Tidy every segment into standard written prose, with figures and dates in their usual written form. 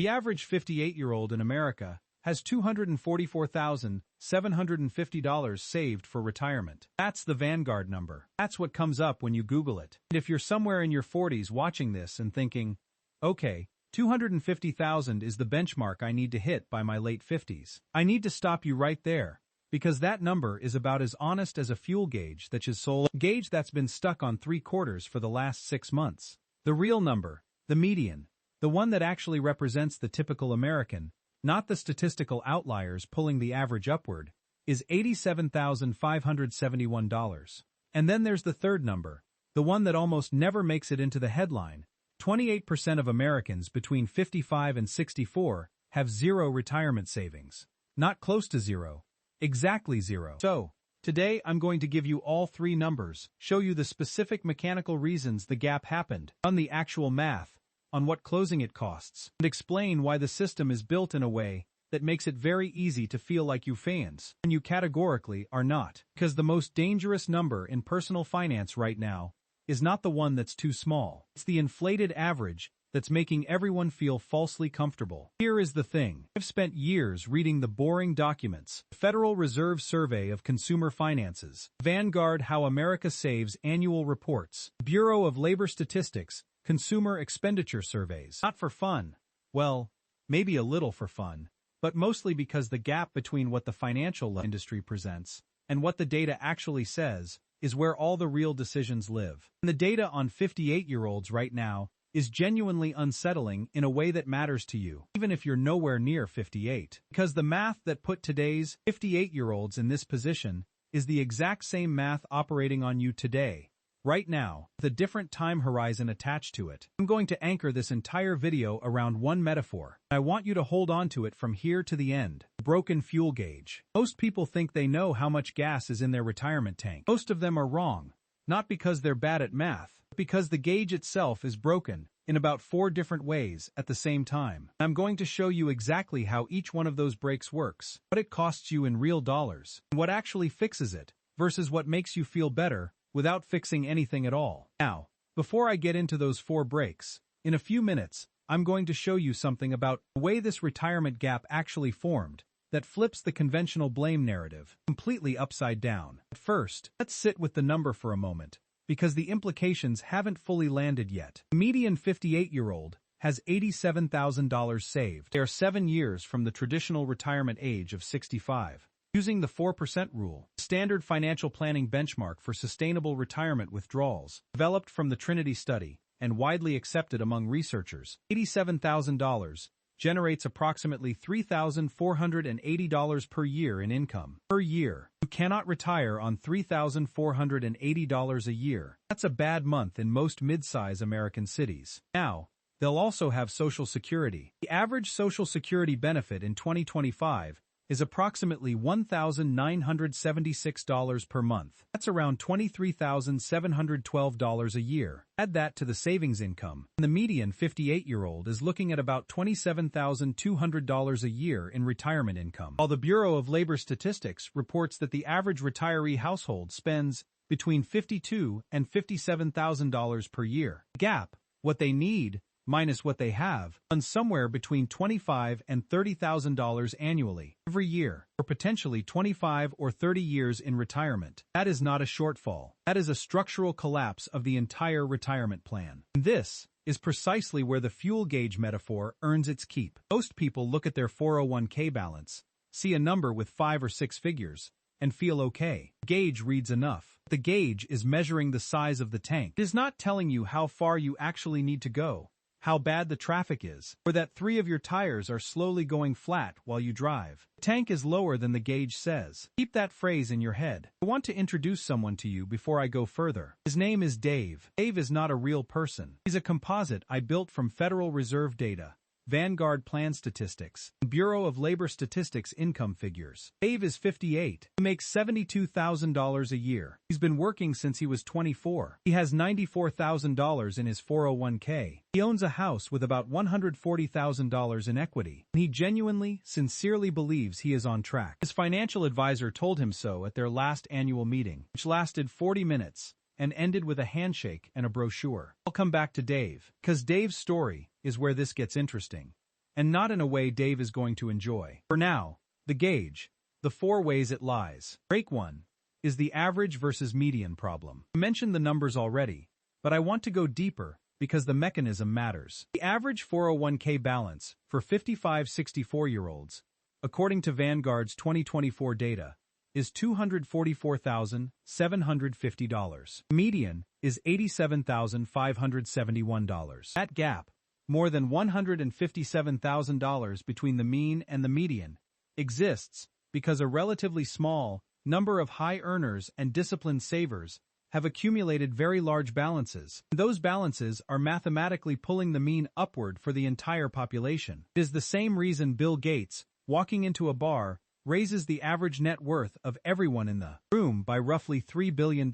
The average 58-year-old in America has $244,750 saved for retirement. That's the Vanguard number. That's what comes up when you Google it. And if you're somewhere in your 40s watching this and thinking, okay, 250,000 is the benchmark I need to hit by my late 50s, I need to stop you right there, because that number is about as honest as a fuel gauge that's been stuck on 3/4 for the last 6 months. The real number, the median, the one that actually represents the typical American, not the statistical outliers pulling the average upward, is $87,571. And then there's the third number, the one that almost never makes it into the headline. 28% of Americans between 55 and 64 have zero retirement savings. Not close to zero. Exactly zero. So, today I'm going to give you all three numbers, show you the specific mechanical reasons the gap happened, run the actual math on what closing it costs, and explain why the system is built in a way that makes it very easy to feel like you fans, when you categorically are not. Because the most dangerous number in personal finance right now is not the one that's too small. It's the inflated average that's making everyone feel falsely comfortable. Here is the thing. I've spent years reading the boring documents, Federal Reserve Survey of Consumer Finances, Vanguard How America Saves annual reports, Bureau of Labor Statistics, Consumer Expenditure Surveys. Not for fun. Well, maybe a little for fun, but mostly because the gap between what the financial industry presents and what the data actually says is where all the real decisions live. And the data on 58-year-olds right now is genuinely unsettling in a way that matters to you, even if you're nowhere near 58. Because the math that put today's 58-year-olds in this position is the exact same math operating on you today, right now, with a different time horizon attached to it. I'm going to anchor this entire video around one metaphor. I want you to hold on to it from here to the end. Broken fuel gauge. Most people think they know how much gas is in their retirement tank. Most of them are wrong. Not because they're bad at math, but because the gauge itself is broken in about 4 different ways at the same time. I'm going to show you exactly how each one of those breaks works, what it costs you in real dollars, and what actually fixes it, versus what makes you feel better without fixing anything at all. Now, before I get into those 4 breaks, in a few minutes, I'm going to show you something about the way this retirement gap actually formed that flips the conventional blame narrative completely upside down. But first, let's sit with the number for a moment, because the implications haven't fully landed yet. The median 58-year-old has $87,000 saved. They are 7 years from the traditional retirement age of 65. Using the 4% rule, standard financial planning benchmark for sustainable retirement withdrawals, developed from the Trinity study and widely accepted among researchers, $87,000 generates approximately $3,480 per year in income. Per year. You cannot retire on $3,480 a year. That's a bad month in most mid-size American cities. Now, they'll also have Social Security. The average Social Security benefit in 2025 is approximately $1,976 per month. That's around $23,712 a year. Add that to the savings income, and the median 58-year-old is looking at about $27,200 a year in retirement income. While the Bureau of Labor Statistics reports that the average retiree household spends between $52,000 and $57,000 per year. The gap, what they need, minus what they have, runs somewhere between $25,000 and $30,000 annually, every year, or potentially 25 or 30 years in retirement. That is not a shortfall. That is a structural collapse of the entire retirement plan. And this is precisely where the fuel gauge metaphor earns its keep. Most people look at their 401k balance, see a number with 5 or 6 figures, and feel okay. The gauge reads enough. The gauge is measuring the size of the tank. It is not telling you how far you actually need to go, how bad the traffic is, or that 3 of your tires are slowly going flat while you drive. The tank is lower than the gauge says. Keep that phrase in your head. I want to introduce someone to you before I go further. His name is Dave. Dave is not a real person. He's a composite I built from Federal Reserve data, Vanguard Plan Statistics, and Bureau of Labor Statistics income figures. Dave is 58. He makes $72,000 a year. He's been working since he was 24. He has $94,000 in his 401k. He owns a house with about $140,000 in equity, and he genuinely, sincerely believes he is on track. His financial advisor told him so at their last annual meeting, which lasted 40 minutes and ended with a handshake and a brochure. I'll come back to Dave, because Dave's story is where this gets interesting. and not in a way Dave is going to enjoy. For now, the gauge, the 4 ways it lies. Break 1 is the average versus median problem. I mentioned the numbers already, but I want to go deeper because the mechanism matters. The average 401k balance for 55-64-year-olds, according to Vanguard's 2024 data, is $244,750. Median is $87,571. That gap, more than $157,000 between the mean and the median, exists because a relatively small number of high earners and disciplined savers have accumulated very large balances. Those balances are mathematically pulling the mean upward for the entire population. It is the same reason Bill Gates, walking into a bar, raises the average net worth of everyone in the room by roughly $3 billion.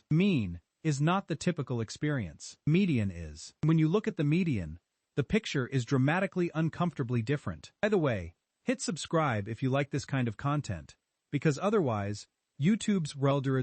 Mean is not the typical experience. Median is. When you look at the median, the picture is dramatically uncomfortably different. By the way, hit subscribe if you like this kind of content, because otherwise, YouTube's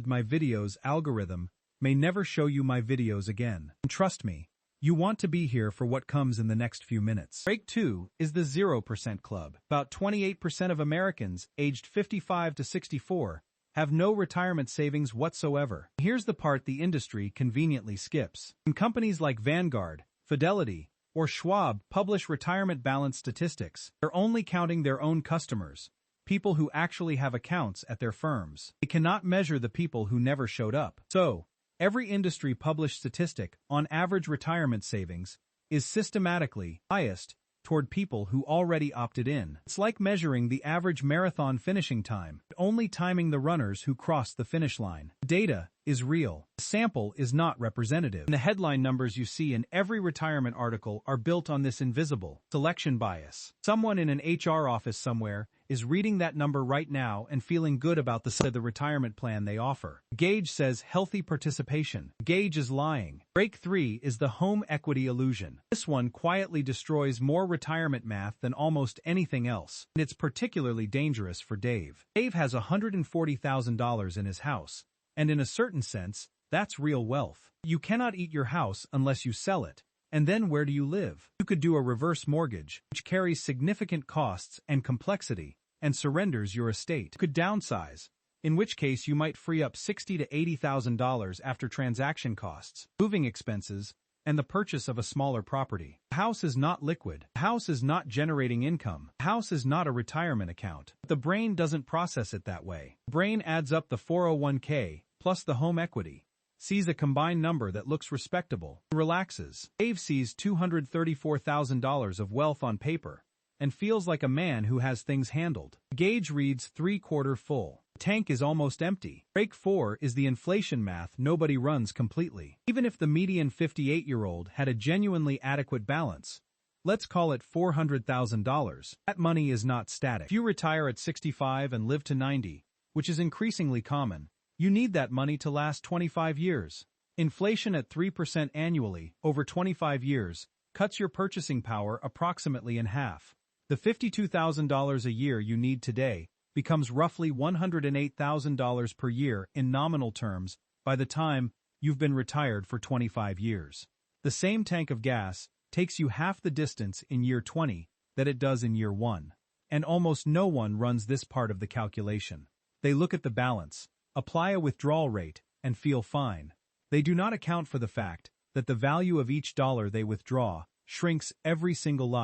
my videos algorithm may never show you my videos again. And trust me, you want to be here for what comes in the next few minutes. Break 2 is the 0% club. About 28% of Americans aged 55 to 64 have no retirement savings whatsoever. Here's the part the industry conveniently skips. When companies like Vanguard, Fidelity, or Schwab publish retirement balance statistics, they're only counting their own customers, people who actually have accounts at their firms. They cannot measure the people who never showed up. So, every industry published statistic on average retirement savings is systematically biased toward people who already opted in. It's like measuring the average marathon finishing time, only timing the runners who crossed the finish line. Data is real. The sample is not representative. The headline numbers you see in every retirement article are built on this invisible selection bias. Someone in an HR office somewhere is reading that number right now and feeling good about the retirement plan they offer. Gauge says healthy participation. Gauge is lying. Break 3 is the home equity illusion. This one quietly destroys more retirement math than almost anything else, and it's particularly dangerous for Dave. Dave has $140,000 in his house, and in a certain sense, that's real wealth. You cannot eat your house unless you sell it. And then where do you live? You could do a reverse mortgage, which carries significant costs and complexity, and surrenders your estate. You could downsize, in which case you might free up $60,000 to $80,000 after transaction costs, moving expenses, and the purchase of a smaller property. The house is not liquid. The house is not generating income. The house is not a retirement account. But the brain doesn't process it that way. The brain adds up the 401k plus the home equity, sees a combined number that looks respectable, and relaxes. Dave sees $234,000 of wealth on paper and feels like a man who has things handled. The gauge reads 3/4 full. The tank is almost empty. Break 4 is the inflation math nobody runs completely. Even if the median 58-year-old had a genuinely adequate balance, let's call it $400,000, that money is not static. If you retire at 65 and live to 90, which is increasingly common, you need that money to last 25 years. Inflation at 3% annually over 25 years cuts your purchasing power approximately in half. The $52,000 a year you need today becomes roughly $108,000 per year in nominal terms by the time you've been retired for 25 years. The same tank of gas takes you half the distance in year 20 that it does in year 1. And almost no one runs this part of the calculation. They look at the balance, apply a withdrawal rate, and feel fine. They do not account for the fact that the value of each dollar they withdraw shrinks every single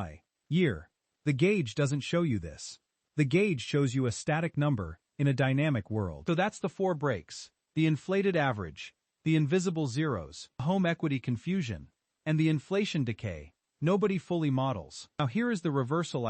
year. The gauge doesn't show you this. The gauge shows you a static number in a dynamic world. So that's the 4 breaks: the inflated average, the invisible zeros, home equity confusion, and the inflation decay nobody fully models. Now here is the reversal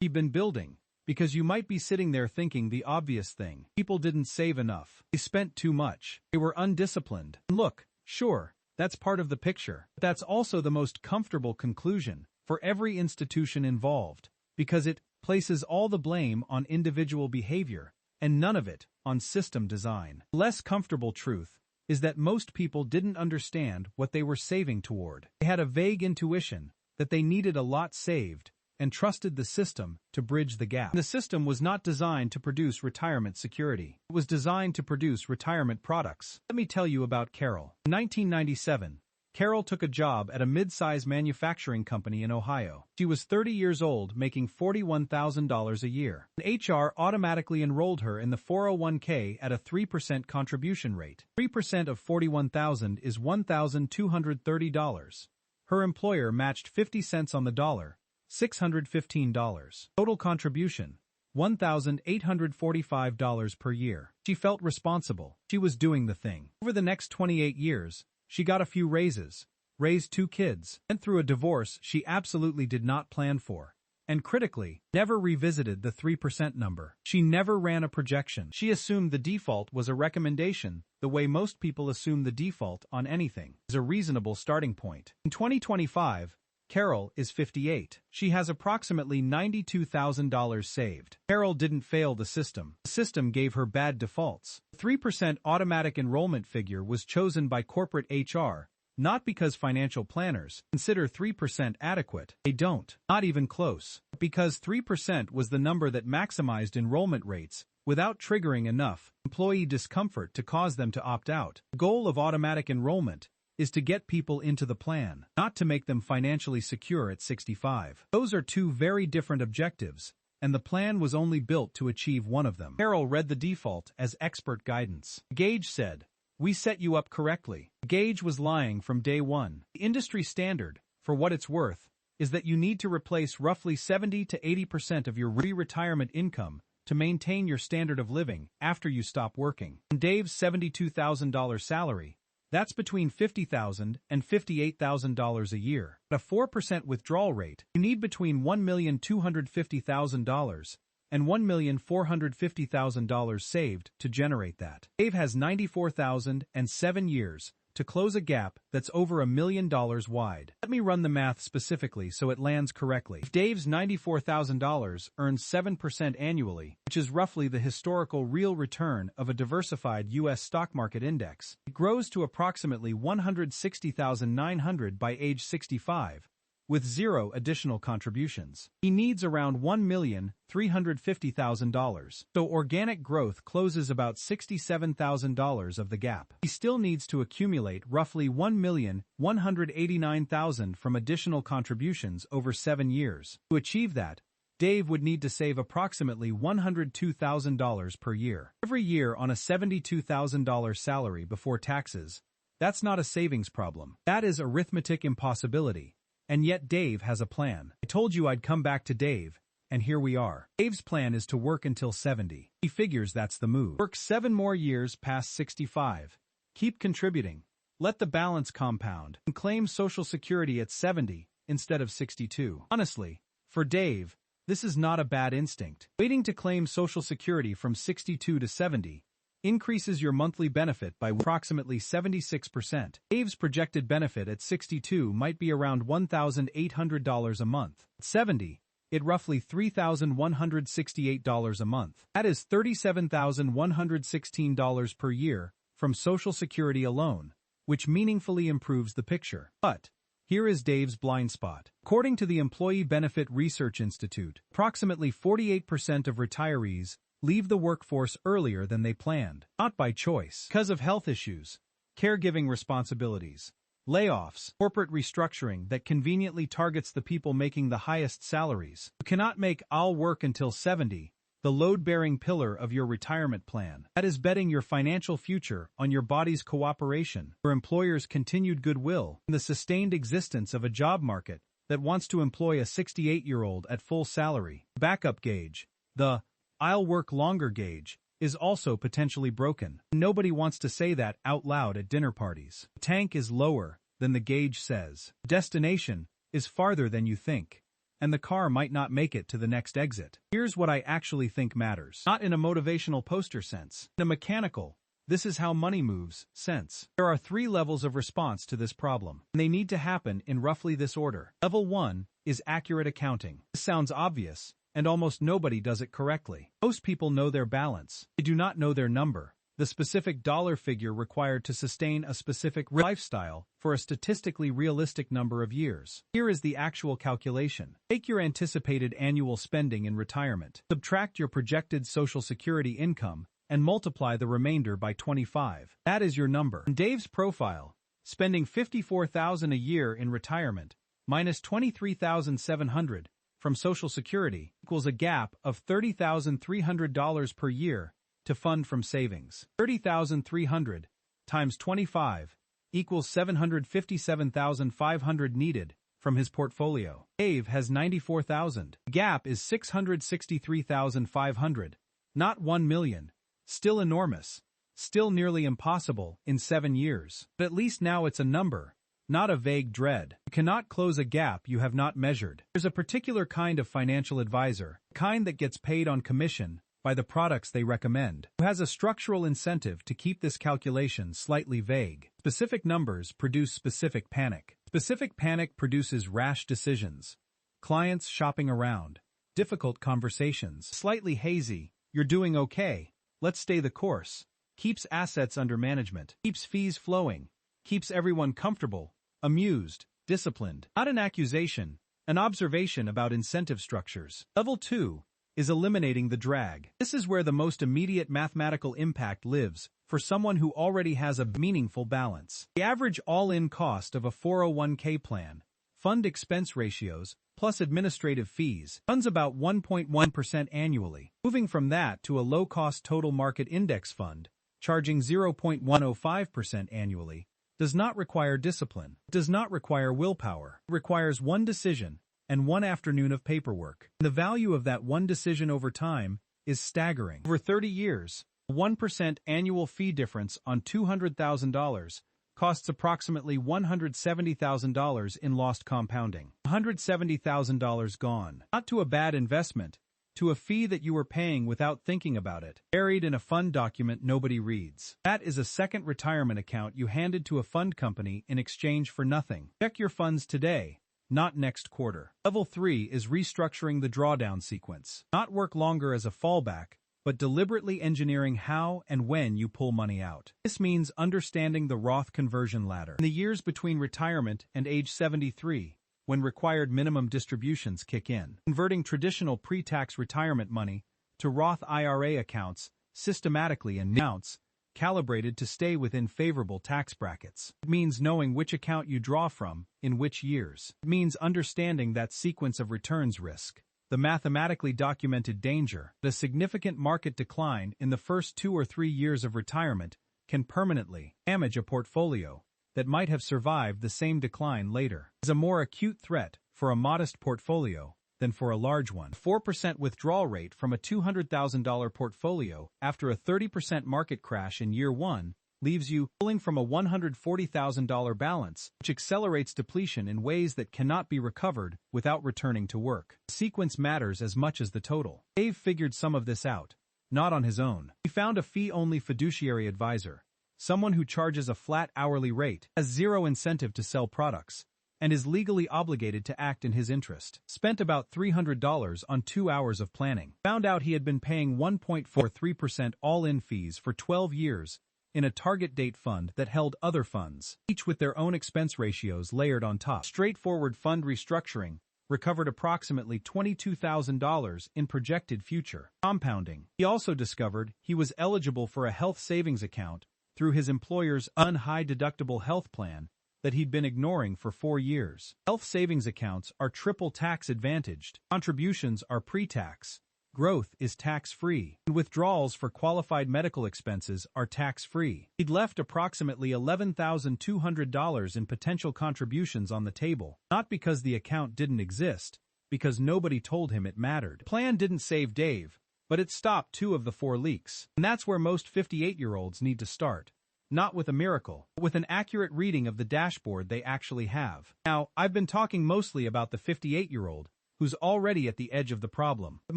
you've been building, because you might be sitting there thinking the obvious thing. People didn't save enough. They spent too much. They were undisciplined. And look, sure, that's part of the picture. But that's also the most comfortable conclusion for every institution involved, because it places all the blame on individual behavior and none of it on system design. The less comfortable truth is that most people didn't understand what they were saving toward. They had a vague intuition that they needed a lot saved and trusted the system to bridge the gap. The system was not designed to produce retirement security. It was designed to produce retirement products. Let me tell you about Carol. In 1997, Carol took a job at a mid-size manufacturing company in Ohio. She was 30 years old, making $41,000 a year. HR automatically enrolled her in the 401k at a 3% contribution rate. 3% of $41,000 is $1,230. Her employer matched 50 cents on the dollar, $615. Total contribution, $1,845 per year. She felt responsible. She was doing the thing. Over the next 28 years, she got a few raises, raised 2 kids, went through a divorce she absolutely did not plan for, and critically, never revisited the 3% number. She never ran a projection. She assumed the default was a recommendation, the way most people assume the default on anything is a reasonable starting point. In 2025, Carol is 58. She has approximately $92,000 saved. Carol didn't fail the system. The system gave her bad defaults. The 3% automatic enrollment figure was chosen by corporate HR, not because financial planners consider 3% adequate. They don't. Not even close. Because 3% was the number that maximized enrollment rates without triggering enough employee discomfort to cause them to opt out. The goal of automatic enrollment is to get people into the plan, not to make them financially secure at 65. Those are 2 very different objectives, and the plan was only built to achieve one of them. Carol read the default as expert guidance. Gage said, "We set you up correctly." Gage was lying from day one. The industry standard, for what it's worth, is that you need to replace roughly 70 to 80% of your retirement income to maintain your standard of living after you stop working. On Dave's $72,000 salary, that's between $50,000 and $58,000 a year. At a 4% withdrawal rate, you need between $1,250,000 and $1,450,000 saved to generate that. Dave has $94,007 years to close a gap that's over $1 million wide. Let me run the math specifically so it lands correctly. If Dave's $94,000 earns 7% annually, which is roughly the historical real return of a diversified U.S. stock market index, it grows to approximately $160,900 by age 65, with 0 additional contributions. He needs around $1,350,000, so organic growth closes about $67,000 of the gap. He still needs to accumulate roughly $1,189,000 from additional contributions over 7 years. To achieve that, Dave would need to save approximately $102,000 per year. Every year on a $72,000 salary before taxes, that's not a savings problem. That is arithmetic impossibility. And yet Dave has a plan. I told you I'd come back to Dave, and here we are. Dave's plan is to work until 70. He figures that's the move. Work 7 more years past 65. Keep contributing. Let the balance compound. And claim Social Security at 70 instead of 62. Honestly, for Dave, this is not a bad instinct. Waiting to claim Social Security from 62 to 70 increases your monthly benefit by approximately 76%. Dave's projected benefit at 62 might be around $1,800 a month. At 70, it roughly $3,168 a month. That is $37,116 per year from Social Security alone, which meaningfully improves the picture. But here is Dave's blind spot. According to the Employee Benefit Research Institute, approximately 48% of retirees leave the workforce earlier than they planned, not by choice, because of health issues, caregiving responsibilities, layoffs, corporate restructuring that conveniently targets the people making the highest salaries. You cannot make "I'll work until 70" the load-bearing pillar of your retirement plan. That is betting your financial future on your body's cooperation, your employer's continued goodwill, and the sustained existence of a job market that wants to employ a 68-year-old at full salary. Backup gauge, the "I'll work longer" gauge, is also potentially broken. Nobody wants to say that out loud at dinner parties. The tank is lower than the gauge says. Destination is farther than you think, and the car might not make it to the next exit. Here's what I actually think matters. Not in a motivational poster sense. In a mechanical, "this is how money moves" sense. There are 3 levels of response to this problem, and they need to happen in roughly this order. Level 1 is accurate accounting. This sounds obvious, and almost nobody does it correctly. Most people know their balance. They do not know their number, the specific dollar figure required to sustain a specific lifestyle for a statistically realistic number of years. Here is the actual calculation. Take your anticipated annual spending in retirement, subtract your projected Social Security income, and multiply the remainder by 25. That is your number. In Dave's profile, Spending $54,000 a year in retirement, minus $23,700 from Social Security, equals a gap of $30,300 per year to fund from savings. $30,300 times 25 equals $757,500 needed from his portfolio. Dave has $94,000. The gap is $663,500, not $1 million. Still enormous. Still nearly impossible in 7 years. But at least now it's a number, not a vague dread. You cannot close a gap you have not measured. There's a particular kind of financial advisor, the kind that gets paid on commission by the products they recommend, who has a structural incentive to keep this calculation slightly vague. Specific numbers produce specific panic. Specific panic produces rash decisions, clients shopping around, difficult conversations. Slightly hazy, you're doing okay, let's stay the course. Keeps assets under management, keeps fees flowing, keeps everyone comfortable, amused, disciplined. Not an accusation, an observation about incentive structures. Level 2 is eliminating the drag. This is where the most immediate mathematical impact lives for someone who already has a meaningful balance. The average all-in cost of a 401k plan, fund expense ratios, plus administrative fees, runs about 1.1% annually. Moving from that to a low-cost total market index fund, charging 0.105% annually, does not require discipline, does not require willpower. It requires one decision and one afternoon of paperwork. The value of that one decision over time is staggering. Over 30 years, a 1% annual fee difference on $200,000 costs approximately $170,000 in lost compounding. $170,000 gone. Not to a bad investment, to a fee that you were paying without thinking about it, buried in a fund document nobody reads. That is a second retirement account you handed to a fund company in exchange for nothing. Check your funds today, not next quarter. Level 3 is restructuring the drawdown sequence. Not work longer as a fallback, but deliberately engineering how and when you pull money out. This means understanding the Roth conversion ladder. In the years between retirement and age 73, when required minimum distributions kick in, converting traditional pre-tax retirement money to Roth IRA accounts systematically in amounts calibrated to stay within favorable tax brackets. It means knowing which account you draw from in which years. It means understanding that sequence of returns risk, the mathematically documented danger that a significant market decline in the first 2 or 3 years of retirement can permanently damage a portfolio that might have survived the same decline later. Is a more acute threat for a modest portfolio than for a large one. 4% withdrawal rate from a $200,000 portfolio after a 30% market crash in year 1 leaves you pulling from a $140,000 balance, which accelerates depletion in ways that cannot be recovered without returning to work. The sequence matters as much as the total. Dave figured some of this out, not on his own. He found a fee-only fiduciary advisor, someone who charges a flat hourly rate, has zero incentive to sell products, and is legally obligated to act in his interest. Spent about $300 on 2 hours of planning. Found out he had been paying 1.43% all-in fees for 12 years in a target date fund that held other funds, each with their own expense ratios layered on top. Straightforward fund restructuring recovered approximately $22,000 in projected future compounding. He also discovered he was eligible for a health savings account through his employer's high-deductible health plan that he'd been ignoring for 4 years. Health savings accounts are triple tax-advantaged. Contributions are pre-tax. Growth is tax-free. And withdrawals for qualified medical expenses are tax-free. He'd left approximately $11,200 in potential contributions on the table, not because the account didn't exist, because nobody told him it mattered. The plan didn't save Dave, but it stopped 2 of the 4 leaks. And that's where most 58-year-olds need to start. Not with a miracle, but with an accurate reading of the dashboard they actually have. Now, I've been talking mostly about the 58-year-old, who's already at the edge of the problem. But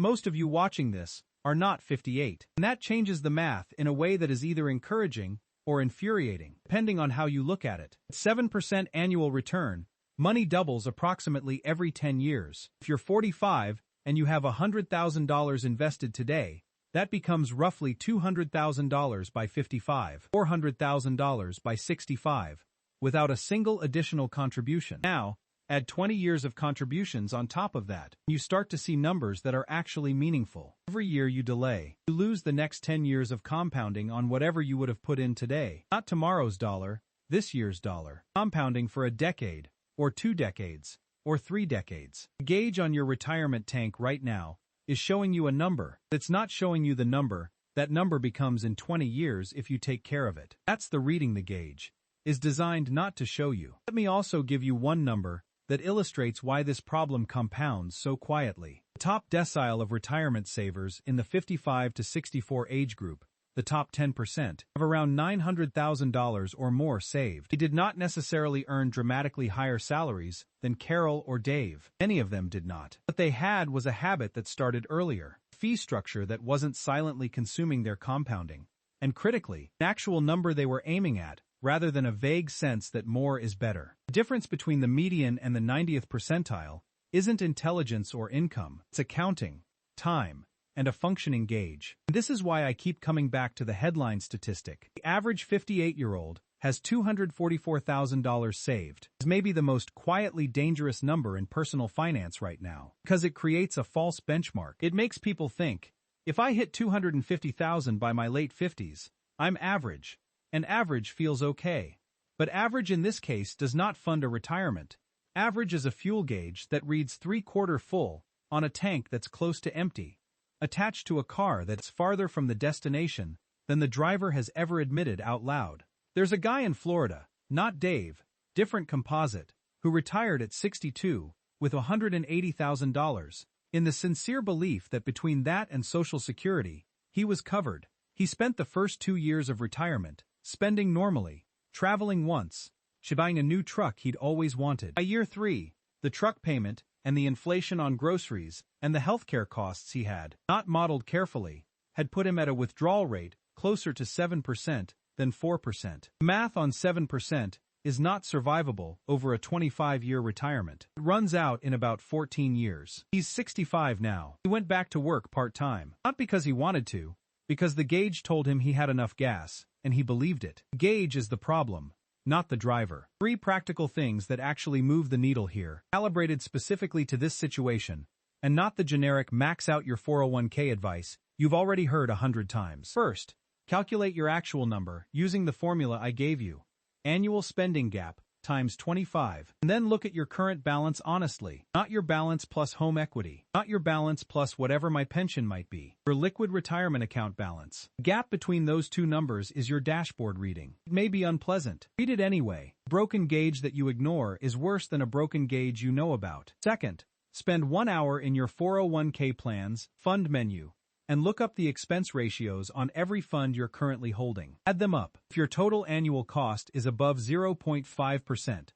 most of you watching this are not 58. And that changes the math in a way that is either encouraging or infuriating, depending on how you look at it. At 7% annual return, money doubles approximately every 10 years. If you're 45 and you have $100,000 invested today, that becomes roughly $200,000 by 55, $400,000 by 65, without a single additional contribution. Now, add 20 years of contributions on top of that. You start to see numbers that are actually meaningful. Every year you delay, you lose the next 10 years of compounding on whatever you would have put in today. Not tomorrow's dollar, this year's dollar, compounding for a decade, or 2 decades, or 3 decades. The gauge on your retirement tank right now is showing you a number. It's not showing you the number that number becomes in 20 years if you take care of it. That's the reading the gauge is designed not to show you. Let me also give you one number that illustrates why this problem compounds so quietly. The top decile of retirement savers in the 55 to 64 age group, the top 10%, have around $900,000 or more saved. They did not necessarily earn dramatically higher salaries than Carol or Dave. Many of them did not. What they had was a habit that started earlier, a fee structure that wasn't silently consuming their compounding, and critically, an actual number they were aiming at, rather than a vague sense that more is better. The difference between the median and the 90th percentile isn't intelligence or income. It's accounting, time, and a functioning gauge. And this is why I keep coming back to the headline statistic. The average 58-year-old has $244,000 saved. It's maybe the most quietly dangerous number in personal finance right now, because it creates a false benchmark. It makes people think, if I hit $250,000 by my late 50s, I'm average. And average feels okay. But average in this case does not fund a retirement. Average is a fuel gauge that reads 3/4 full on a tank that's close to empty, attached to a car that's farther from the destination than the driver has ever admitted out loud. There's a guy in Florida, not Dave, different composite, who retired at 62 with $180,000, in the sincere belief that between that and Social Security, he was covered. He spent the first 2 years of retirement spending normally, traveling once, buying a new truck he'd always wanted. By year 3, the truck payment and the inflation on groceries and the healthcare costs he had, not modeled carefully, had put him at a withdrawal rate closer to 7% than 4%. Math on 7% is not survivable over a 25-year retirement. It runs out in about 14 years. He's 65 now. He went back to work part-time, not because he wanted to, because the gauge told him he had enough gas, and he believed it. The gauge is the problem, not the driver. 3 practical things that actually move the needle here, calibrated specifically to this situation, and not the generic max out your 401k advice you've already heard 100 times. First, calculate your actual number using the formula I gave you. Annual spending gap times 25. And then look at your current balance honestly. Not your balance plus home equity. Not your balance plus whatever my pension might be. Your liquid retirement account balance. The gap between those two numbers is your dashboard reading. It may be unpleasant. Read it anyway. A broken gauge that you ignore is worse than a broken gauge you know about. Second, spend 1 hour in your 401k plan's fund menu and look up the expense ratios on every fund you're currently holding. Add them up. If your total annual cost is above 0.5%,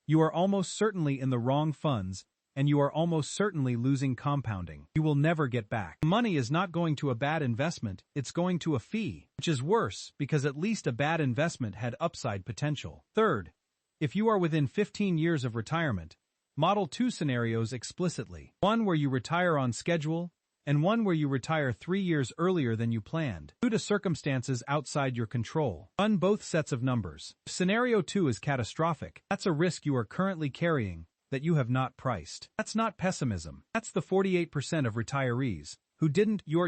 you are almost certainly in the wrong funds, and you are almost certainly losing compounding. You will never get back. Money is not going to a bad investment, it's going to a fee, which is worse because at least a bad investment had upside potential. Third, if you are within 15 years of retirement, model 2 scenarios explicitly. One where you retire on schedule, and one where you retire 3 years earlier than you planned, due to circumstances outside your control. Run both sets of numbers. If scenario 2 is catastrophic, that's a risk you are currently carrying that you have not priced. That's not pessimism. That's the 48% of retirees who didn't you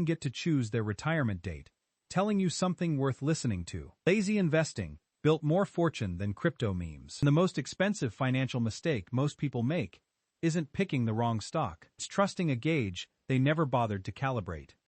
get to choose their retirement date, telling you something worth listening to. Lazy investing built more fortune than crypto memes. And the most expensive financial mistake most people make isn't picking the wrong stock. It's trusting a gauge they never bothered to calibrate.